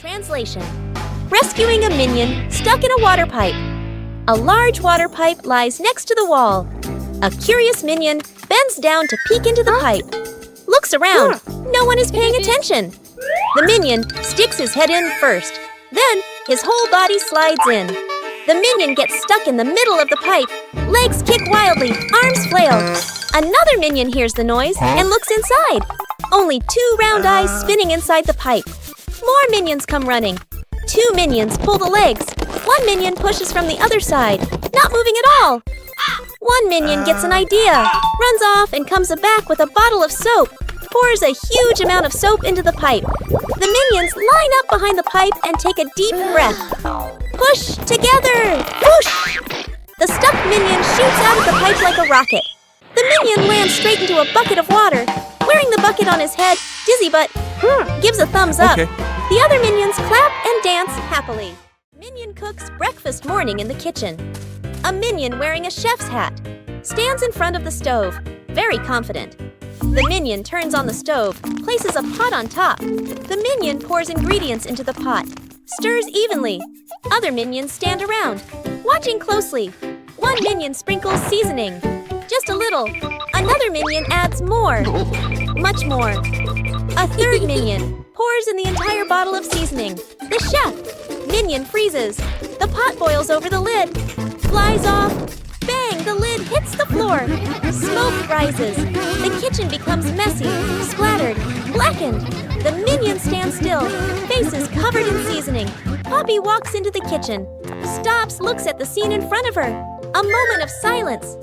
Translation: rescuing a minion stuck in a water pipe. A large water pipe lies next to the wall. A curious minion bends down to peek into the pipe. Looks around. No one is paying attention. The minion sticks his head in first. Then his whole body slides in. The minion gets stuck in the middle of the pipe. Legs kick wildly, arms flail. Another minion hears the noise and looks inside. Only 2 round eyes spinning inside the pipe. More minions come running. 2 minions pull the legs. 1 minion pushes from the other side, not moving at all. 1 minion gets an idea, runs off and comes back with a bottle of soap, pours a huge amount of soap into the pipe. The minions line up behind the pipe and take a deep breath. Push together! Whoosh! The stuck minion shoots out of the pipe like a rocket. The minion lands straight into a bucket of water. Wearing the bucket on his head, Dizzy Butt gives a thumbs up. Okay. The other minions clap and dance happily. Minion cooks breakfast morning in the kitchen. A minion wearing a chef's hat stands in front of the stove, very confident. The minion turns on the stove, places a pot on top. The minion pours ingredients into the pot, stirs evenly. Other minions stand around, watching closely. 1 minion sprinkles seasoning, just a little. Another minion adds more, much more. A third minion pours in the entire bottle of seasoning. The chef minion freezes. The pot boils over the lid, flies off. Bang! The lid hits the floor. Smoke rises. The kitchen becomes messy, splattered, blackened. The minions stand still, faces covered in seasoning. Poppy walks into the kitchen, stops, looks at the scene in front of her. A moment of silence.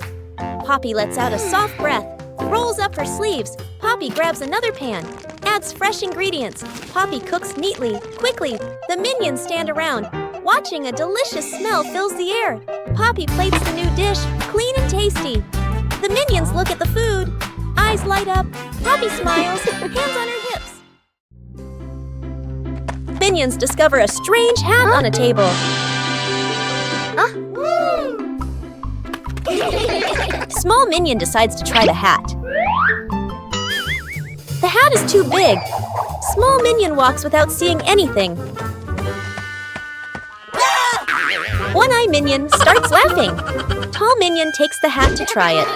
Poppy lets out a soft breath, rolls up her sleeves. Poppy grabs another pan, adds fresh ingredients. Poppy cooks neatly, quickly. The minions stand around, watching. A delicious smell fills the air. Poppy plates the new dish, clean and tasty. The minions look at the food. Eyes light up. Poppy smiles, hands on her hips. Minions discover a strange hat on a table. Small minion decides to try the hat. The hat is too big. Small minion walks without seeing anything. One-eye minion starts laughing. Tall minion takes the hat to try it.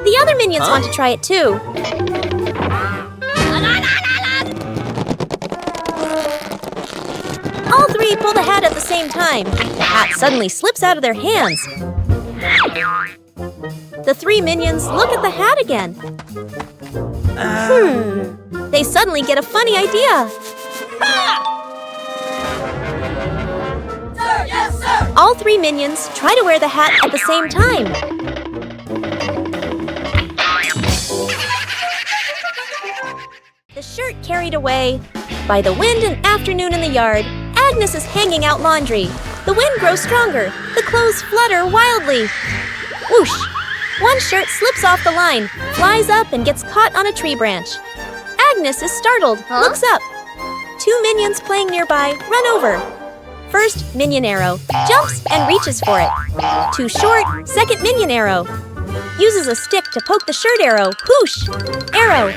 The other minions want to try it too. All 3 pull the hat at the same time. The hat suddenly slips out of their hands. The 3 minions look at the hat again. They suddenly get a funny idea. Yes, sir! All 3 minions try to wear the hat at the same time. The shirt carried away. By the wind and afternoon in the yard, Agnes is hanging out laundry. The wind grows stronger. The clothes flutter wildly. Whoosh! 1 shirt slips off the line, flies up and gets caught on a tree branch. Agnes is startled, looks up. 2 minions playing nearby run over. First minion arrow jumps and reaches for it. Too short, second minion arrow. Uses a stick to poke the shirt arrow. Whoosh! Arrow.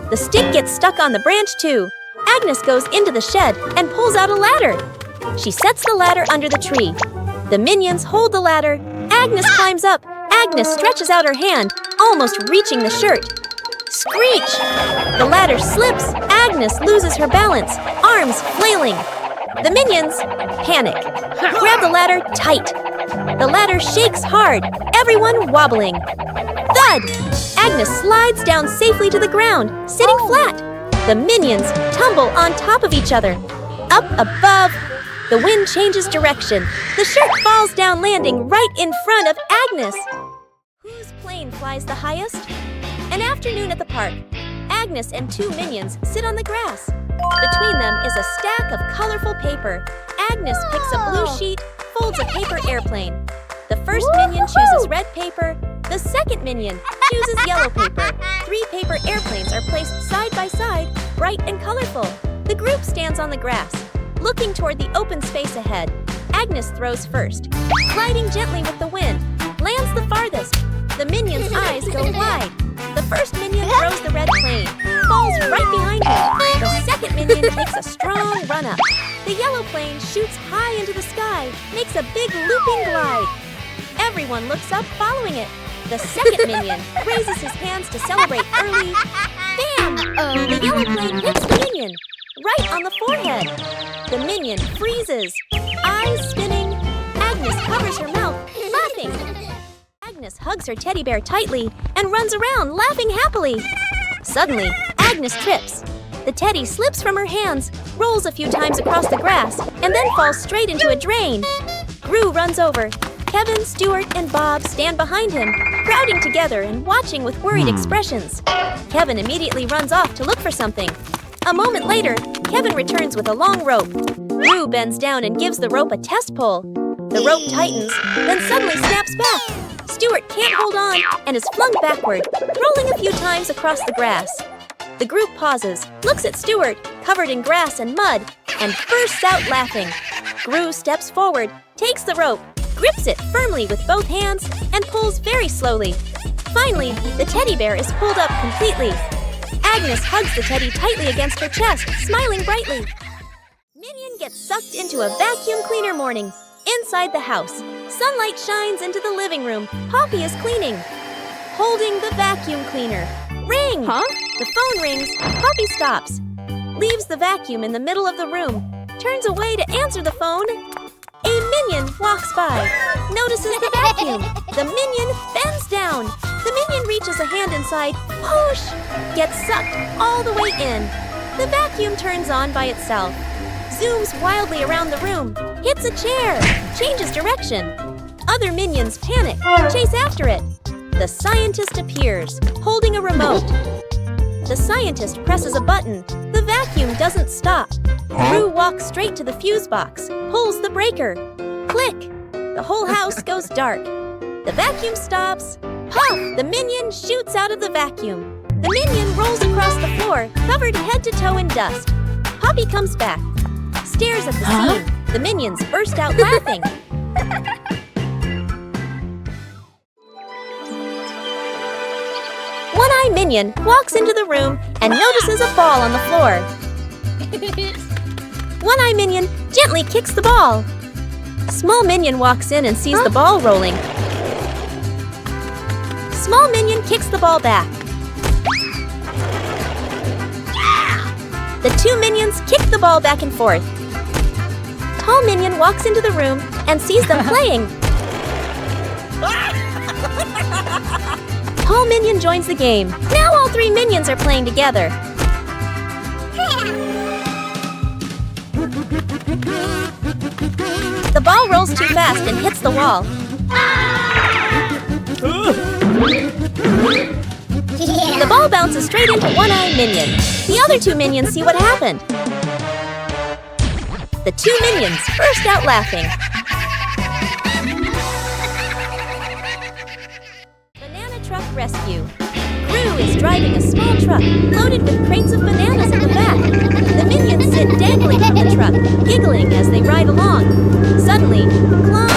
The stick gets stuck on the branch too. Agnes goes into the shed and pulls out a ladder. She sets the ladder under the tree. The minions hold the ladder. Agnes climbs up. Agnes stretches out her hand, almost reaching the shirt. Screech! The ladder slips. Agnes loses her balance, arms flailing. The minions panic. Grab the ladder tight. The ladder shakes hard, everyone wobbling. Thud! Agnes slides down safely to the ground, sitting flat. The minions tumble on top of each other. Up above, the wind changes direction. The shirt falls down, landing right in front of Agnes. Whose plane flies the highest? An afternoon at the park. Agnes and 2 minions sit on the grass. Between them is a stack of colorful paper. Agnes picks a blue sheet, folds a paper airplane. The first minion chooses red paper. The second minion chooses yellow paper. 3 paper airplanes are placed side by side, bright and colorful. The group stands on the grass, looking toward the open space ahead. Agnes throws first, gliding gently with the wind, lands the farthest. The minion's eyes go wide. The first minion throws the red plane, falls right behind him. The second minion plane takes a strong run up. The yellow plane shoots high into the sky, makes a big looping glide. Everyone looks up following it. The second minion raises his hands to celebrate early. Bam! The yellow plane hits the minion right on the forehead. The minion freezes, eyes spinning. Agnes covers her mouth, laughing. Agnes hugs her teddy bear tightly and runs around, laughing happily. Suddenly, Agnes trips. The teddy slips from her hands, rolls a few times across the grass, and then falls straight into a drain. Gru runs over. Kevin, Stuart, and Bob stand behind him, crowding together and watching with worried expressions. Kevin immediately runs off to look for something. A moment later, Kevin returns with a long rope. Gru bends down and gives the rope a test pull. The rope tightens, then suddenly snaps back. Stuart can't hold on and is flung backward, rolling a few times across the grass. The group pauses, looks at Stuart, covered in grass and mud, and bursts out laughing. Gru steps forward, takes the rope, grips it firmly with both hands, and pulls very slowly. Finally, the teddy bear is pulled up completely. Agnes hugs the teddy tightly against her chest, smiling brightly. Minion gets sucked into a vacuum cleaner morning. Inside the house, sunlight shines into the living room. Poppy is cleaning, holding the vacuum cleaner. Ring! Huh? The phone rings. Poppy stops, leaves the vacuum in the middle of the room, turns away to answer the phone. A minion walks by, notices the vacuum. The minion bends down. The minion reaches a hand inside, whoosh, gets sucked all the way in. The vacuum turns on by itself, zooms wildly around the room, hits a chair, changes direction. Other minions panic, chase after it. The scientist appears, holding a remote. The scientist presses a button. The vacuum doesn't stop. Gru walks straight to the fuse box, pulls the breaker. Click! The whole house goes dark. The vacuum stops. Puff! The minion shoots out of the vacuum. The minion rolls across the floor, covered head to toe in dust. Poppy comes back, stares at the scene. The minions burst out laughing. One-Eye Minion walks into the room and notices a ball on the floor. One-Eye Minion gently kicks the ball. Small Minion walks in and sees the ball rolling. Small Minion kicks the ball back. The two minions kick the ball back and forth. Tall Minion walks into the room and sees them playing. Tall Minion joins the game. Now all three minions are playing together. The ball rolls too fast and hits the wall. The ball bounces straight into One-Eye Minion. The other two minions see what happened. The two minions burst out laughing. Banana Truck Rescue. Gru is driving a small truck loaded with crates of bananas in the back. The minions sit dangling from the truck, giggling as they ride along. Suddenly, clunk!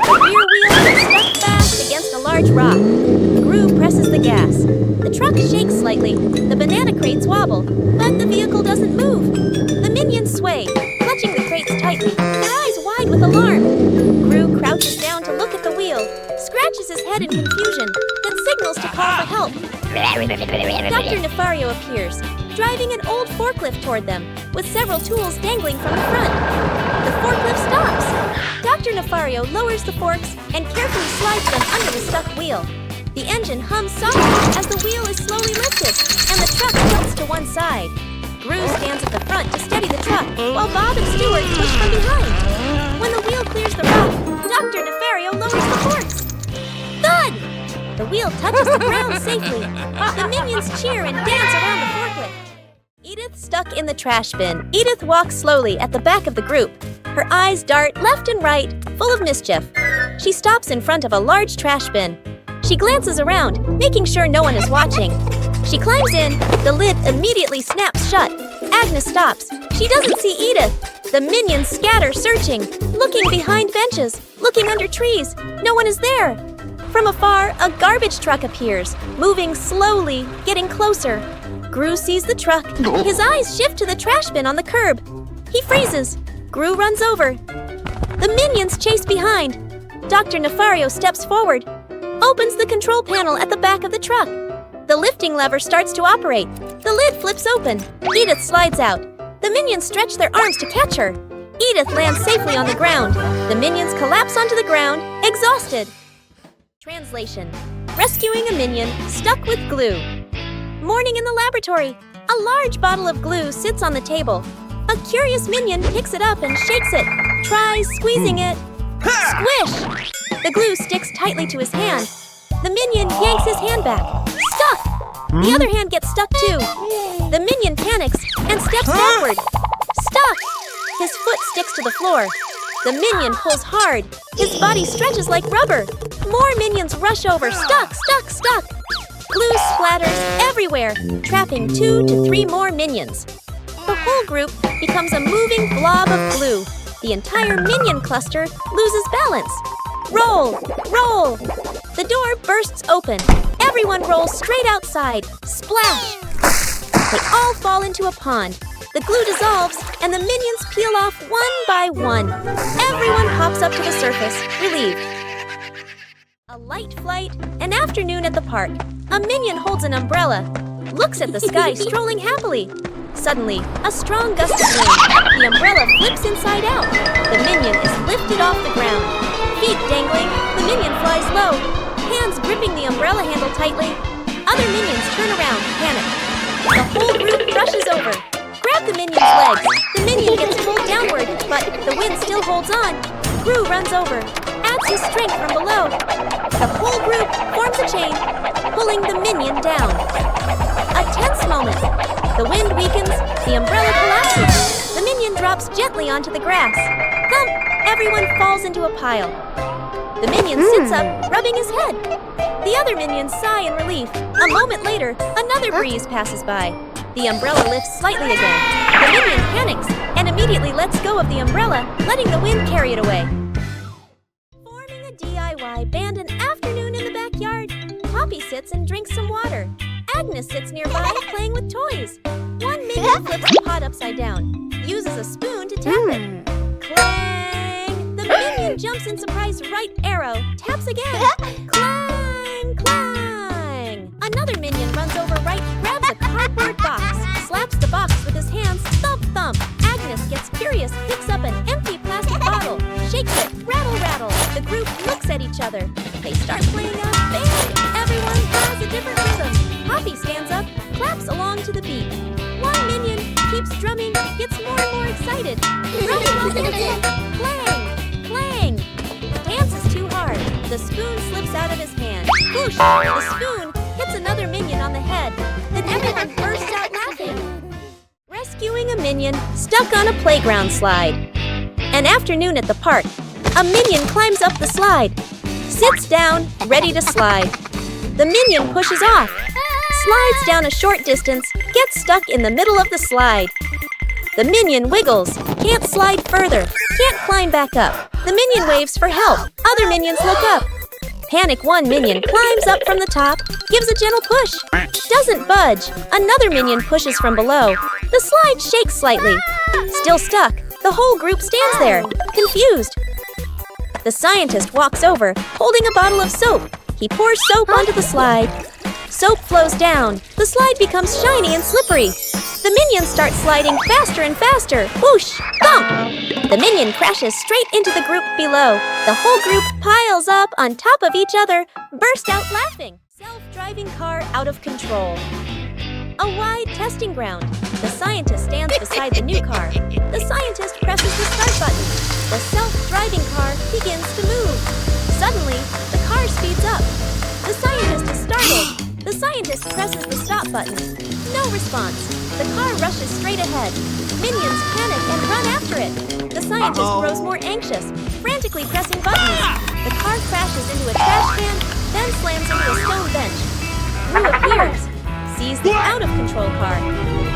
The rear wheel gets stuck fast against a large rock. Gru presses the gas. The truck shakes slightly. The banana crates wobble, but the vehicle doesn't move. The minions sway, clutching the crates tightly, their eyes wide with alarm. Gru crouches down to look at the wheel, scratches his head in confusion, then signals to call for help. Dr. Nefario appears, driving an old forklift toward them, with several tools dangling from the front. The forklift stops. Dr. Nefario lowers the forks and carefully slides them under the stuck wheel. The engine hums softly as the wheel is slowly lifted, and the truck tilts to one side. Gru stands at the front to steady the truck, while Bob and Stuart push from behind. When the wheel clears the rock, Dr. Nefario lowers the forks. Thud! The wheel touches the ground safely. The minions cheer and dance around the forklift. Edith stuck in the trash bin. Edith walks slowly at the back of the group. Her eyes dart left and right, full of mischief. She stops in front of a large trash bin. She glances around, making sure no one is watching. She climbs in. The lid immediately snaps shut. Agnes stops. She doesn't see Edith. The minions scatter, searching, looking behind benches, looking under trees. No one is there. From afar, a garbage truck appears, moving slowly, getting closer. Gru sees the truck. His eyes shift to the trash bin on the curb. He freezes. Gru runs over. The minions chase behind. Dr. Nefario steps forward, opens the control panel at the back of the truck. The lifting lever starts to operate. The lid flips open. Edith slides out. The minions stretch their arms to catch her. Edith lands safely on the ground. The minions collapse onto the ground, exhausted. Translation: rescuing a minion stuck with glue. Morning in the laboratory. A large bottle of glue sits on the table. A curious minion picks it up and shakes it. Tries squeezing it. Squish! The glue sticks tightly to his hand. The minion yanks his hand back. Stuck! The other hand gets stuck too. The minion panics and steps backward. Stuck! His foot sticks to the floor. The minion pulls hard. His body stretches like rubber. More minions rush over. Stuck, stuck, stuck. Glue splatters everywhere, trapping 2 to 3 more minions. The whole group becomes a moving blob of glue. The entire minion cluster loses balance. Roll! Roll! The door bursts open. Everyone rolls straight outside. Splash! They all fall into a pond. The glue dissolves, and the minions peel off one by one. Everyone hops up to the surface, relieved. A light flight, an afternoon at the park. A minion holds an umbrella, looks at the sky, strolling happily. Suddenly, a strong gust of wind. The umbrella flips inside out. The minion is lifted off the ground. Feet dangling, the minion flies low, hands gripping the umbrella handle tightly. Other minions turn around, panic. The whole group rushes over. Grab the minion's legs. The minion gets pulled downward, but the wind still holds on. Gru runs over, adds his strength from below. The whole group forms a chain, pulling the minion down. A tense moment. The wind weakens, the umbrella collapses. The minion drops gently onto the grass. Thump! Everyone falls into a pile. The minion sits up, rubbing his head. The other minions sigh in relief. A moment later, another breeze passes by. The umbrella lifts slightly again. The minion panics and immediately lets go of the umbrella, letting the wind carry it away. Forming a DIY band an afternoon in the backyard. Poppy sits and drinks some water. Agnes sits nearby, playing with toys. One minion flips the pot upside down, uses a spoon to tap it. Clang! The minion jumps in surprise right arrow, taps again. Clang! Clang! Another minion runs over right, grabs a cardboard box, slaps the box with his hands, thump thump. Agnes gets curious, picks up an empty plastic bottle, shakes it, rattle rattle. The group looks at each other. They start playing a band. Everyone has a different rhythm. Poppy stands up, claps along to the beat. One minion keeps drumming, gets more and more excited. Drumming while dancing. Clang! Clang! The dance is too hard. The spoon slips out of his hand. Whoosh! The spoon hits another minion on the head. Then everyone bursts out laughing. Rescuing a minion stuck on a playground slide. An afternoon at the park. A minion climbs up the slide. Sits down, ready to slide. The minion pushes off. Slides down a short distance, gets stuck in the middle of the slide. The minion wiggles, can't slide further, can't climb back up. The minion waves for help. Other minions look up. Panic one minion climbs up from the top, gives a gentle push. Doesn't budge. Another minion pushes from below. The slide shakes slightly. Still stuck. The whole group stands there, confused. The scientist walks over, holding a bottle of soap. He pours soap onto the slide. Soap flows down. The slide becomes shiny and slippery. The minions start sliding faster and faster. Whoosh! Thump! The minion crashes straight into the group below. The whole group piles up on top of each other, burst out laughing. Self-driving car out of control. A wide testing ground. The scientist stands beside the new car. The scientist presses the start button. The self-driving car begins to move. Suddenly, the car speeds up. The scientist is startled. The scientist presses the stop button. No response. The car rushes straight ahead. Minions panic and run after it. The scientist grows more anxious, frantically pressing buttons. The car crashes into a trash can, then slams into a stone bench. Gru appears, sees the out-of-control car.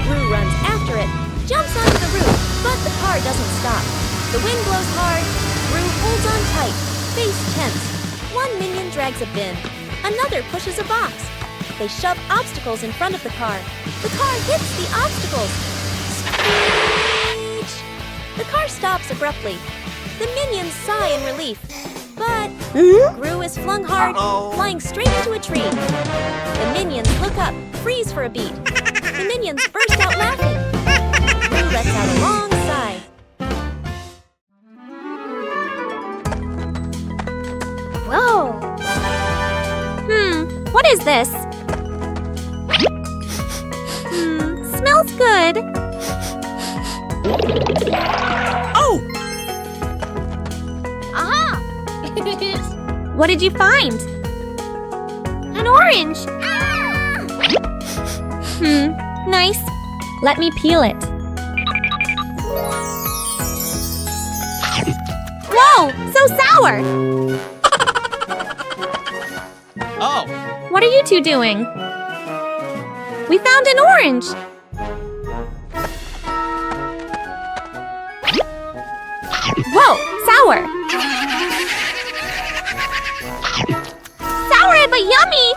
Gru runs after it, jumps onto the roof, but the car doesn't stop. The wind blows hard. Gru holds on tight, face tense. One minion drags a bin. Another pushes a box. They shove obstacles in front of the car. The car hits the obstacles. Screech! The car stops abruptly. The minions sigh in relief. But Gru is flung hard, flying straight into a tree. The minions look up, freeze for a beat. The minions burst out laughing. Gru lets out a long sigh. Whoa! What is this? Smells good. Oh! Aha! What did you find? An orange. Nice. Let me peel it. Whoa! So sour! Oh! What are you two doing? We found an orange! Whoa! Sour! Sour but yummy!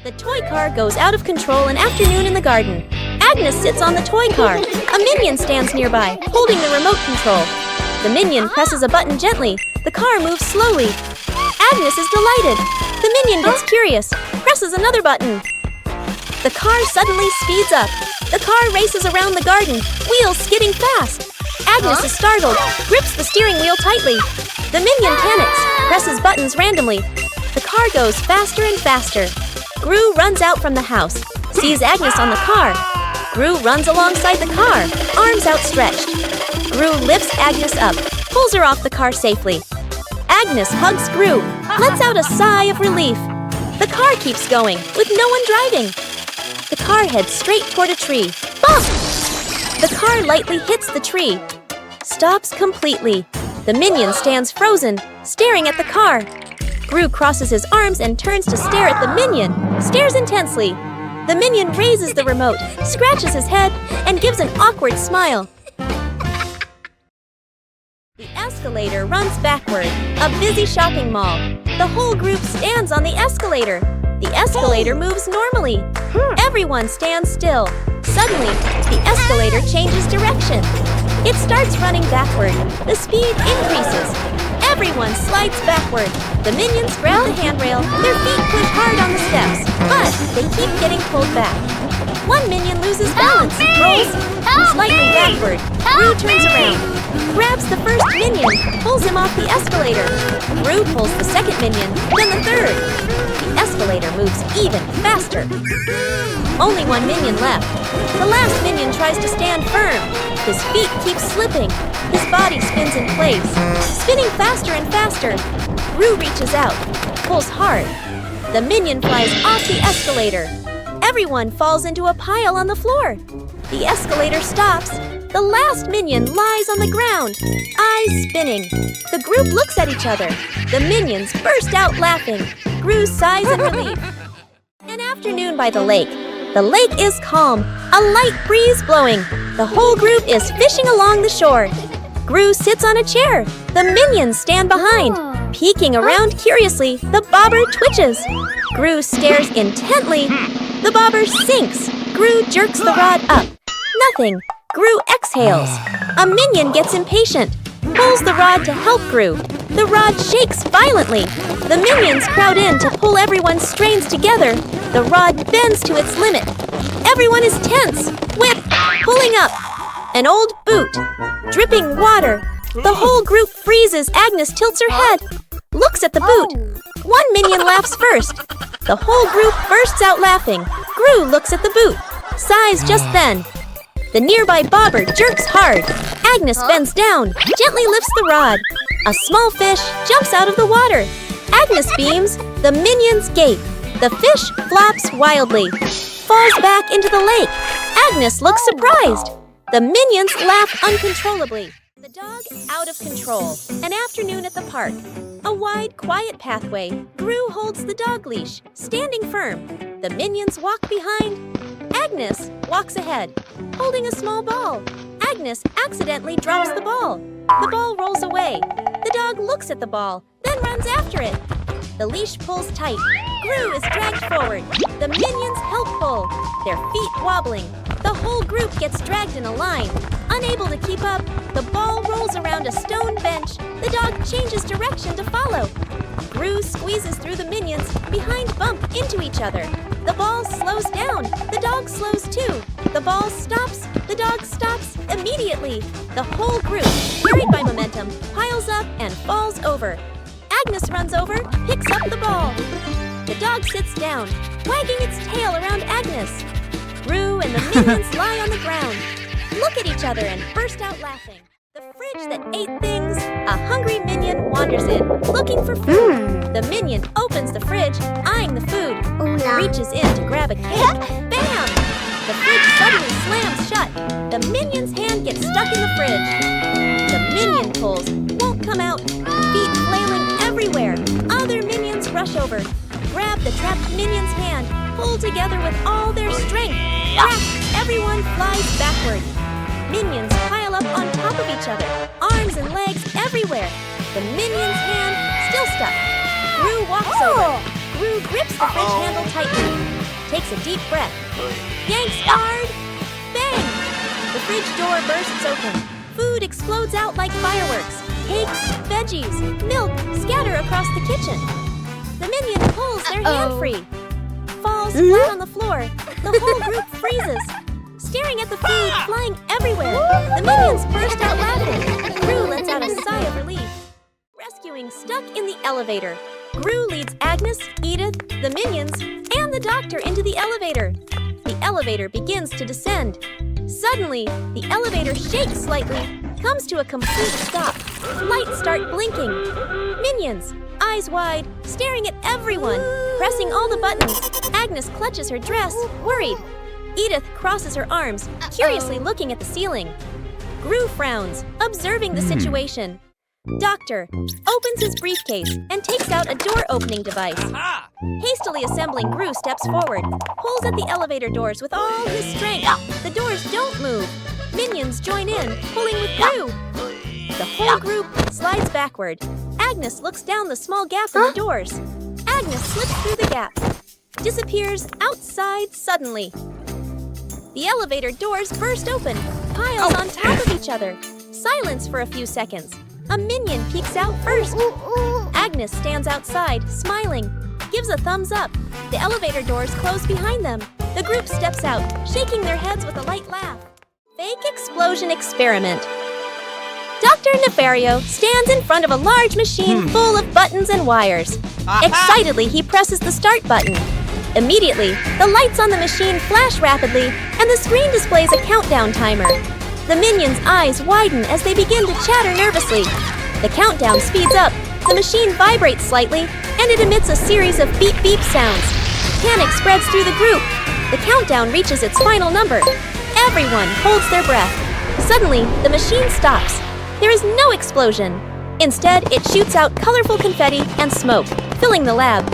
The toy car goes out of control an afternoon in the garden. Agnes sits on the toy car. A minion stands nearby, holding the remote control. The minion presses a button gently. The car moves slowly. Agnes is delighted. The minion gets curious, presses another button. The car suddenly speeds up. The car races around the garden, wheels skidding fast. Agnes is startled, grips the steering wheel tightly. The minion panics, presses buttons randomly. The car goes faster and faster. Gru runs out from the house, sees Agnes on the car. Gru runs alongside the car, arms outstretched. Gru lifts Agnes up, pulls her off the car safely. Agnes hugs Gru, lets out a sigh of relief. The car keeps going, with no one driving. The car heads straight toward a tree. Bump! The car lightly hits the tree. Stops completely. The minion stands frozen, staring at the car. Gru crosses his arms and turns to stare at the minion, stares intensely. The minion raises the remote, scratches his head, and gives an awkward smile. The escalator runs backward, a busy shopping mall. The whole group stands on the escalator. The escalator moves normally. Everyone stands still. Suddenly, the escalator changes direction. It starts running backward. The speed increases. Everyone slides backward. The minions grab the handrail. Their feet push hard on the steps, but they keep getting pulled back. One minion loses balance, rolls slightly backward. Gru turns around, grabs the first minion, pulls him off the escalator. Gru pulls the second minion, then the third. The escalator moves even faster. Only one minion left. The last minion tries to stand firm. His feet keep slipping. His body spins in place, spinning faster and faster. Gru reaches out, pulls hard. The minion flies off the escalator. Everyone falls into a pile on the floor. The escalator stops. The last minion lies on the ground, eyes spinning. The group looks at each other. The minions burst out laughing. Gru sighs in relief. An afternoon by the lake. The lake is calm, a light breeze blowing. The whole group is fishing along the shore. Gru sits on a chair. The minions stand behind. Peeking around curiously, the bobber twitches. Gru stares intently. The bobber sinks. Gru jerks the rod up. Nothing. Gru exhales. A minion gets impatient, pulls the rod to help Gru. The rod shakes violently. The minions crowd in to pull everyone's strains together. The rod bends to its limit. Everyone is tense. Whip, pulling up. An old boot, dripping water. The whole group freezes. Agnes tilts her head, looks at the boot. One minion laughs first. The whole group bursts out laughing. Gru looks at the boot, sighs just then. The nearby bobber jerks hard. Agnes bends down, gently lifts the rod. A small fish jumps out of the water. Agnes beams. The minions gape. The fish flops wildly, falls back into the lake. Agnes looks surprised. The minions laugh uncontrollably. The dog out of control. An afternoon at the park. A wide, quiet pathway. Gru holds the dog leash, standing firm. The minions walk behind. Agnes walks ahead, holding a small ball. Agnes accidentally drops the ball. The ball rolls away. The dog looks at the ball, then runs after it. The leash pulls tight. Gru is dragged forward. The minions help pull, their feet wobbling. The whole group gets dragged in a line. Unable to keep up, the ball rolls around a stone bench. The dog changes direction to follow. Gru squeezes through the minions, behind bump into each other. The ball slows down. The dog slows too. The ball stops. The dog stops immediately. The whole group, carried by momentum, piles up and falls over. Agnes runs over, picks up the ball. The dog sits down, wagging its tail around Agnes. Gru and the minions lie on the ground, look at each other and burst out laughing. The fridge that ate things, a hungry minion wanders in, looking for food. The minion opens the fridge, eyeing the food, reaches in to grab a cake. Bam! The fridge suddenly slams shut. The minion's hand gets stuck in the fridge. The minion pulls, won't come out, feet flailing everywhere. Other minions rush over, grab the trapped minion's hand, pull together with all their strength. Crack! Everyone flies backward. Minions pile up on top of each other, arms and legs everywhere. The minion's hand still stuck. Gru walks over. Gru grips the fridge handle tightly, takes a deep breath, yanks hard. Bang! The fridge door bursts open. Food explodes out like fireworks. Cakes, veggies, milk scatter across the kitchen. The minion pulls their hand free, falls flat on the floor. The whole group freezes, staring at the food flying everywhere. The minions burst out laughing. Gru lets out a sigh of relief. Rescuing stuck in the elevator. Gru leads Agnes, Edith, the minions, and the doctor into the elevator. The elevator begins to descend. Suddenly, the elevator shakes slightly, comes to a complete stop. Lights start blinking. Minions, eyes wide, staring at everyone, pressing all the buttons. Agnes clutches her dress, worried. Edith crosses her arms, curiously looking at the ceiling. Gru frowns, observing the situation. Doctor opens his briefcase and takes out a door-opening device. Hastily assembling, Gru steps forward, pulls at the elevator doors with all his strength. The doors don't move. Minions join in, pulling with Gru. The whole group slides backward. Agnes looks down the small gap in the doors. Agnes slips through the gap, disappears outside suddenly. The elevator doors burst open, piles on top of each other. Silence for a few seconds. A minion peeks out first. Agnes stands outside, smiling, gives a thumbs up. The elevator doors close behind them. The group steps out, shaking their heads with a light laugh. Fake explosion experiment. Dr. Nefario stands in front of a large machine full of buttons and wires. Excitedly, he presses the start button. Immediately, the lights on the machine flash rapidly, and the screen displays a countdown timer. The minions' eyes widen as they begin to chatter nervously. The countdown speeds up, the machine vibrates slightly, and it emits a series of beep-beep sounds. Panic spreads through the group. The countdown reaches its final number. Everyone holds their breath. Suddenly, the machine stops. There is no explosion. Instead, it shoots out colorful confetti and smoke, filling the lab.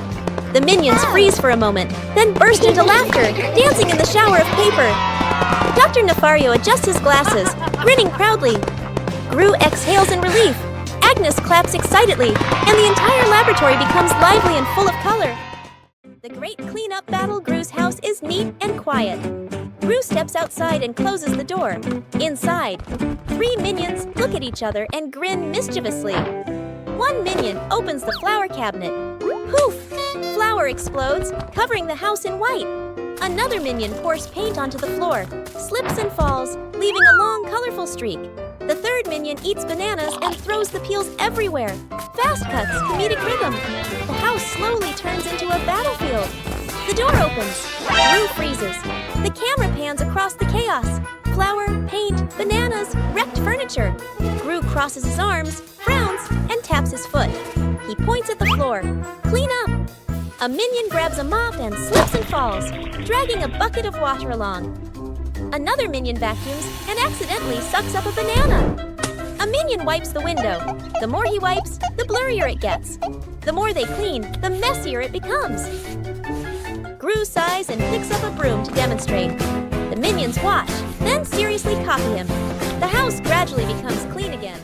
The minions freeze for a moment, then burst into laughter, dancing in the shower of paper. Dr. Nefario adjusts his glasses, grinning proudly. Gru exhales in relief. Agnes claps excitedly, and the entire laboratory becomes lively and full of color. The great cleanup battle Gru's house is neat and quiet. Gru steps outside and closes the door. Inside, 3 minions look at each other and grin mischievously. One minion opens the flower cabinet. Poof! Flour explodes, covering the house in white. Another minion pours paint onto the floor, slips and falls, leaving a long, colorful streak. The third minion eats bananas and throws the peels everywhere. Fast cuts, comedic rhythm. The house slowly turns into a battlefield. The door opens. Gru freezes. The camera pans across the chaos. Flour, paint, bananas, wrecked furniture. Gru crosses his arms, frowns, and taps his foot. He points at the floor. Clean up. A minion grabs a mop and slips and falls, dragging a bucket of water along. Another minion vacuums and accidentally sucks up a banana. A minion wipes the window. The more he wipes, the blurrier it gets. The more they clean, the messier it becomes. Gru sighs and picks up a broom to demonstrate. The minions watch, then seriously copy him. The house gradually becomes clean again.